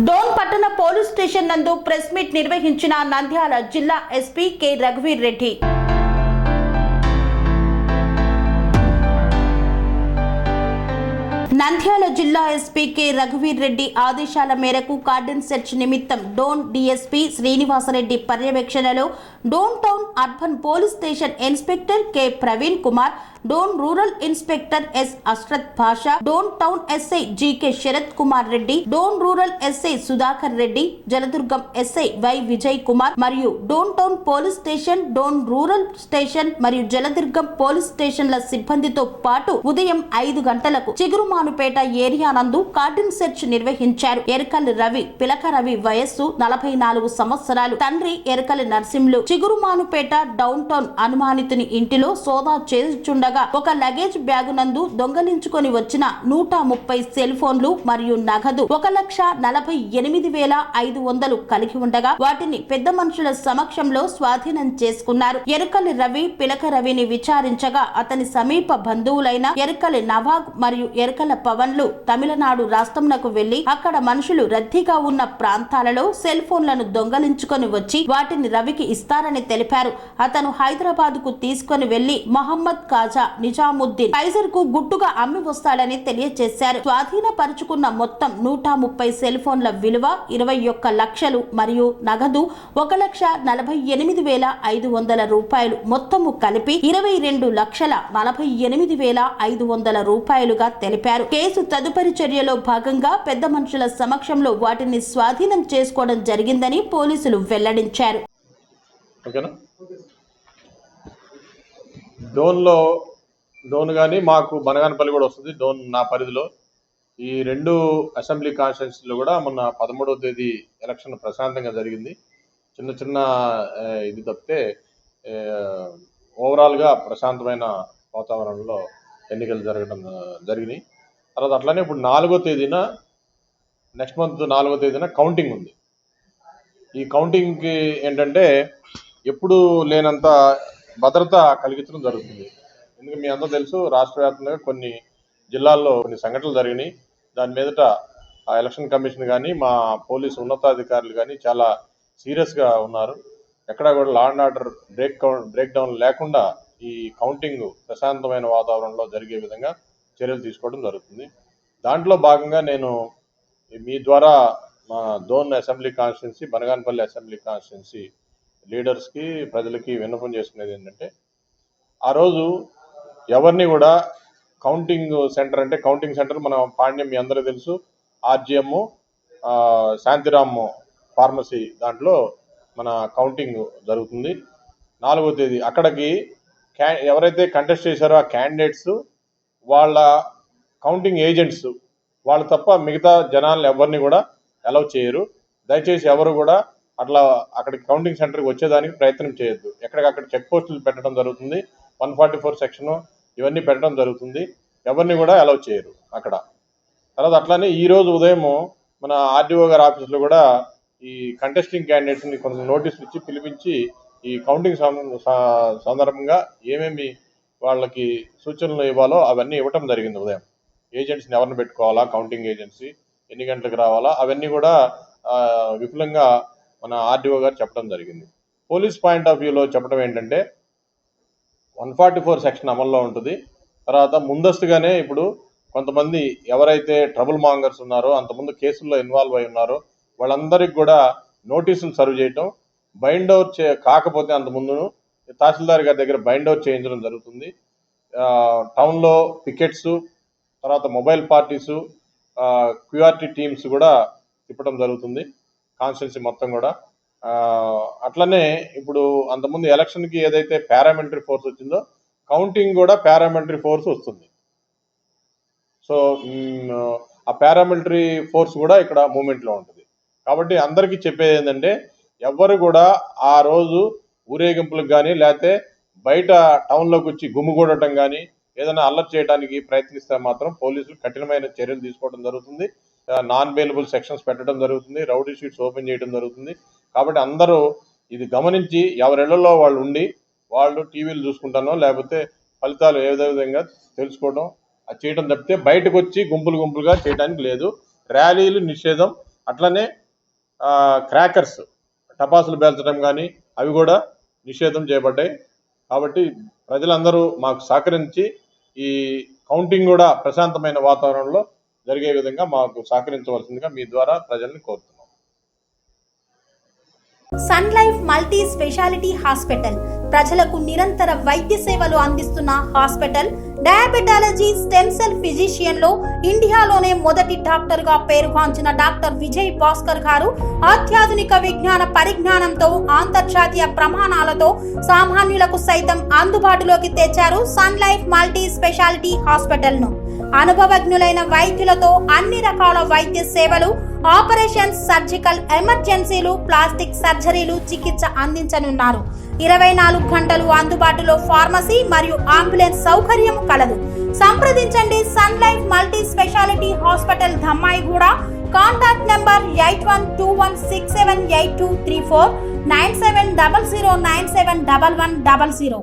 డోన్ పట్టణ police station నందు press meet నిర్వహించిన నంద్యాల జిల్లా ఎస్పీ కె రఘువీర్ రెడ్డి. నంద్యాల జిల్లా ఎస్పీ కె రఘువీర్ రెడ్డి ఆదేశాల మేరకు కార్డన్ సెర్చ్ నిమిత్తం డోన్ డీఎస్పీ శ్రీనివాసరెడ్డి పర్యవేక్షణలో Dhone town urban police station inspector K Praveen Kumar, Dhone rural inspector S Ashrath Basha, Dhone town SI GK Sharath Kumar Reddy, Dhone rural SI Sudhakar Reddy, Jaladurgam SI Y Vijay Kumar మరియు Dhone town police station, Dhone rural station మరియు జలదుర్గం పోలీస్ స్టేషన్ల సిబ్బందితో పాటు ఉదయం 5 గంటలకు చిగురుమానుపేట ఏరియా నందు కార్డన్ సెర్చ్ నిర్వహించారు. ఎరకల్లి రవి, పిలక రవి వయస్సు 44 సంవత్సరాలు, తండ్రి ఎరకల్లి నర్సింహులు, చిగురుమానుపేట డౌన్ టౌన్ అనుమానితుని ఇంటిలో సోదా చేస్తుండగా ఒక లగేజ్ బ్యాగు నందు దొంగలించుకొని వచ్చిన 130 సెల్ ఫోన్లు మరియు నగదు 1,48,500 కలిగి ఉండగా వాటిని పెద్ద మనుషుల సమక్షంలో స్వాధీనం చేసుకున్నారు. ఎరకల్లి రవి, పిలక రవిని విచారించగా అతని సమీప బంధువులైన ఎరకల్లి నవాగ్ మరియు ఎరకల పవన్లు తమిళనాడు రాష్ట్రంకు వెళ్లి అక్కడ మనుషులు రద్దీగా ఉన్న ప్రాంతాలలో సెల్ ఫోన్లను దొంగలించుకొని వచ్చి వాటిని రవికి ఇస్తారని తెలిపారు. అతను హైదరాబాద్ కు తీసుకొని వెళ్లి మహమ్మద్ కాజా, నిజాముద్దీన్, ఫైజర్ కు గుట్టుగా అమ్మి వస్తాడని తెలియజేశారు. స్వాధీనపరుచుకున్న మొత్తం 130 సెల్ ఫోన్ల విలువ 21 లక్షలు మరియు నగదు 1,48,500 రూపాయలు, మొత్తము కలిపి 22,48,500 రూపాయలుగా తెలిపారు. కేసు తదుపరి చర్యలో భాగంగా పెద్ద మనుషుల సమక్షంలో వాటిని స్వాధీనం చేసుకోవడం జరిగిందని పోలీసులు వెల్లడించారు. డోన్ కానీ మాకు బనగానపల్లి కూడా వస్తుంది. డోన్ నా పరిధిలో ఈ 2 అసెంబ్లీ కాన్స్టిట్యున్సీలో కూడా మొన్న 13వ తేదీ ఎలక్షన్ ప్రశాంతంగా జరిగింది. చిన్న ఇది తప్పితే ఓవరాల్గా ప్రశాంతమైన వాతావరణంలో ఎన్నికలు జరిగినాయి. తర్వాత అట్లానే ఇప్పుడు 4వ తేదీన నెక్స్ట్ మంత్ 4వ తేదీన కౌంటింగ్ ఉంది. ఈ కౌంటింగ్కి ఏంటంటే ఎప్పుడు లేనంత భద్రత కలిగించడం జరుగుతుంది. ఎందుకంటే మీ అందరూ తెలుసు, రాష్ట్ర వ్యాప్తంగా కొన్ని జిల్లాల్లో కొన్ని సంఘటనలు జరిగినాయి. దాని మీదట ఆ ఎలక్షన్ కమిషన్ కానీ మా పోలీసు ఉన్నతాధికారులు కానీ చాలా సీరియస్గా ఉన్నారు. ఎక్కడా కూడా law and order break down లేకుండా ఈ కౌంటింగ్ ప్రశాంతమైన వాతావరణంలో జరిగే విధంగా చర్యలు తీసుకోవడం జరుగుతుంది. దాంట్లో భాగంగా నేను మీ ద్వారా మా Dhone assembly constituency, Banaganapalli assembly constituency లీడర్స్కి, ప్రజలకి విన్నపం చేసుకునేది ఏంటంటే, ఆ రోజు ఎవరిని కూడా కౌంటింగ్ సెంటర్ అంటే కౌంటింగ్ సెంటర్ మన పాండ్యం మీ అందరూ తెలుసు, ఆర్జిఎమ్, శాంతిరామ్ ఫార్మసీ దాంట్లో మన కౌంటింగ్ జరుగుతుంది. 4వ తేదీ అక్కడికి ఎవరైతే కంటెస్ట్ చేశారో ఆ క్యాండిడేట్స్ వాళ్ళ కౌంటింగ్ ఏజెంట్స్ వాళ్ళు తప్ప మిగతా జనాలను ఎవరిని కూడా అలౌ చేయరు. దయచేసి ఎవరు కూడా అట్లా అక్కడికి కౌంటింగ్ సెంటర్కి వచ్చేదానికి ప్రయత్నం చేయొద్దు. ఎక్కడికక్కడ చెక్ పోస్టులు పెట్టడం జరుగుతుంది, 144 సెక్షన్ ఇవన్నీ పెట్టడం జరుగుతుంది. ఎవరిని కూడా అలౌ చేయరు అక్కడ. తర్వాత అట్లానే ఈరోజు ఉదయం మన ఆర్డీఓ గారి ఆఫీస్లో కూడా ఈ కంటెస్టింగ్ క్యాండిడేట్స్ని కొంత నోటీసులు ఇచ్చి పిలిపించి ఈ కౌంటింగ్ సందర్భంగా ఏమేమి వాళ్ళకి సూచనలు ఇవ్వాలో అవన్నీ ఇవ్వటం జరిగింది. ఉదయం ఏజెంట్స్ని ఎవరిని పెట్టుకోవాలా, కౌంటింగ్ ఏజెన్సీ ఎన్ని గంటలకు రావాలా, అవన్నీ కూడా విపులంగా మన ఆర్డీఓ గారు చెప్పడం జరిగింది. పోలీస్ పాయింట్ ఆఫ్ వ్యూలో చెప్పడం ఏంటంటే 144 సెక్షన్ అమల్లో ఉంటుంది. తర్వాత ముందస్తుగానే ఇప్పుడు కొంతమంది ఎవరైతే ట్రబుల్ మాంగర్స్ ఉన్నారో, అంతకుముందు కేసుల్లో ఇన్వాల్వ్ అయి ఉన్నారో వాళ్ళందరికీ కూడా నోటీసులు సర్వ్ చేయటం, బైండ్ అవుట్ కాకపోతే అంతకుముందు తహసీల్దార్ గారి దగ్గర బైండ్ అవుట్ చేయించడం జరుగుతుంది. టౌన్లో పికెట్స్, తర్వాత మొబైల్ పార్టీసు, క్యూఆర్టీ టీమ్స్ కూడా తిప్పడం జరుగుతుంది కాన్స్టిట్యున్సీ మొత్తం కూడా. అట్లనే ఇప్పుడు అంతకుముందు ఎలక్షన్కి ఏదైతే పారామిలిటరీ ఫోర్స్ వచ్చిందో కౌంటింగ్ కూడా పారామిలిటరీ ఫోర్స్ వస్తుంది. సో ఆ పారామిలిటరీ ఫోర్స్ కూడా ఇక్కడ మూమెంట్లో ఉంటుంది. కాబట్టి అందరికీ చెప్పేది ఏంటంటే ఎవ్వరు కూడా ఆ రోజు ఊరేగింపులకు కానీ లేకపోతే బయట టౌన్లోకి వచ్చి గుమ్మిగూడటం కానీ ఏదైనా అల్లరి చేయడానికి ప్రయత్నిస్తే మాత్రం పోలీసులు కఠినమైన చర్యలు తీసుకోవడం జరుగుతుంది. నాన్ బెయిలబుల్ సెక్షన్స్ పెట్టడం జరుగుతుంది, రౌడీ షీట్స్ ఓపెన్ చేయడం జరుగుతుంది. కాబట్టి అందరూ ఇది గమనించి ఎవరిళ్లలో వాళ్ళు ఉండి వాళ్ళు టీవీలు చూసుకుంటానో లేకపోతే ఫలితాలు ఏ విధంగా తెలుసుకోవడం అది చేయడం తప్పితే బయటకు వచ్చి గుంపులుగా చేయడానికి లేదు. ర్యాలీలు నిషేధం, అట్లనే క్రాకర్స్ టపాసులు పేల్చడం కానీ అవి కూడా నిషేధం చేయబడ్డాయి. కాబట్టి ప్రజలందరూ మాకు సహకరించి ఈ కౌంటింగ్ కూడా ప్రశాంతమైన వాతావరణంలో జరిగే విధంగా మాకు సహకరించవలసిందిగా మీ ద్వారా ప్రజల్ని కోరుతున్నాం. Sun Life multi speciality hospital ప్రజలకు నిరంతర వైద్య సేవలు అందిస్తున్న hospital. Diabetology, stem cell physician లో ఇండియాలోనే మొదటి డాక్టర్ గా పేరుగాంచిన డాక్టర్ విజయ్ భాస్కర్ గారు అత్యాధునిక విజ్ఞాన పరిజ్ఞానంతో అంతర్జాతీయ ప్రమాణాలతో సామాన్యులకు సైతం అందుబాటులోకి తెచ్చారు Sun Life multi speciality hospital ను. అనుభవజ్ఞులైన వైద్యులతో అన్ని రకాల వైద్య సేవలు, ఆపరేషన్స్, సర్జికల్ ఎమర్జెన్సీలు, ప్లాస్టిక్ సర్జరీలు, చికిత్స అందించనున్నారు. 24 గంటలు అందుబాటులో ఫార్మసీ మరియు అంబులెన్స్ సౌకర్యం కలదు. సంప్రదించండి Sun Life multi speciality hospital, Dhammaiguda. Contact number 8121678234, 9700971100.